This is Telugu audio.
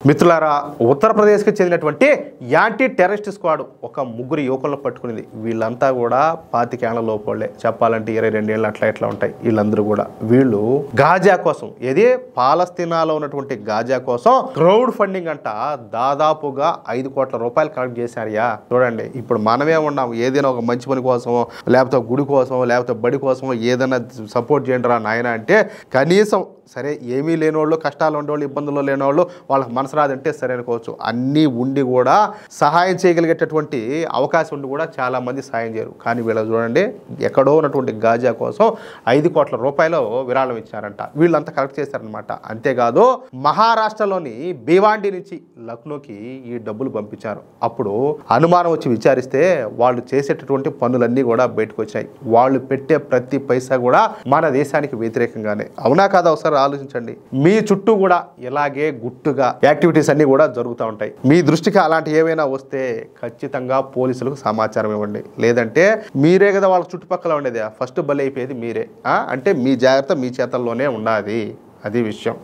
మిత్రులారా, ఉత్తరప్రదేశ్కి చెందినటువంటి యాంటీ టెర్రరిస్ట్ స్క్వాడ్ ఒక ముగ్గురు యువకులను పట్టుకునింది. వీళ్ళంతా కూడా 25 ఏళ్ల లోపలే, చెప్పాలంటే 22 ఏళ్ళు అట్లా ఉంటాయి వీళ్ళందరూ కూడా. వీళ్ళు గాజా కోసం, ఏది పాలస్తీనాలో ఉన్నటువంటి గాజా కోసం క్రౌడ్ ఫండింగ్ అంట దాదాపుగా 5 కోట్ల రూపాయలు కలెక్ట్ చేశారయ్యా. చూడండి, ఇప్పుడు మనమే ఉన్నాం, ఏదైనా ఒక మంచి పని కోసమో లేకపోతే గుడి కోసమో లేకపోతే బడి కోసమో ఏదైనా సపోర్ట్ చేయండి రా నాయన అంటే, కనీసం సరే ఏమీ లేనివాళ్ళు, కష్టాలు ఉండేవాళ్ళు, ఇబ్బందుల్లో లేనివాళ్ళు వాళ్ళకి మనసు రాదంటే సరే అనుకోవచ్చు. అన్నీ ఉండి కూడా సహాయం చేయగలిగేటటువంటి అవకాశం ఉండి కూడా చాలామంది సహాయం చేయరు. కానీ వీళ్ళు చూడండి, ఎక్కడో ఉన్నటువంటి గాజా కోసం 5 కోట్ల రూపాయలు విరాళం ఇచ్చారంట. వీళ్ళంతా కలెక్ట్ చేశారనమాట. అంతేకాదు మహారాష్ట్రలోని భివాండి నుంచి లక్నోకి ఈ డబ్బులు పంపించారు. అప్పుడు అనుమానం వచ్చి విచారిస్తే వాళ్ళు చేసేటటువంటి పనులన్నీ కూడా బయటకు వచ్చాయి. వాళ్ళు పెట్టే ప్రతి పైసా కూడా మన దేశానికి వ్యతిరేకంగానే. అవునా కాదా? ఒకసారి ఆలోచించండి. మీ చుట్టూ కూడా ఇలాగే గుట్టుగా యాక్టివిటీస్ అన్ని కూడా జరుగుతూ ఉంటాయి. మీ దృష్టికి అలాంటి ఏమైనా వస్తే ఖచ్చితంగా పోలీసులకు సమాచారం ఇవ్వండి. లేదంటే మీరే కదా వాళ్ళ చుట్టుపక్కల ఉండేది, ఫస్ట్ బలి అయిపోయేది మీరే. అంటే మీ జాగ్రత్త మీ చేతల్లోనే ఉండాలి. అది విషయం.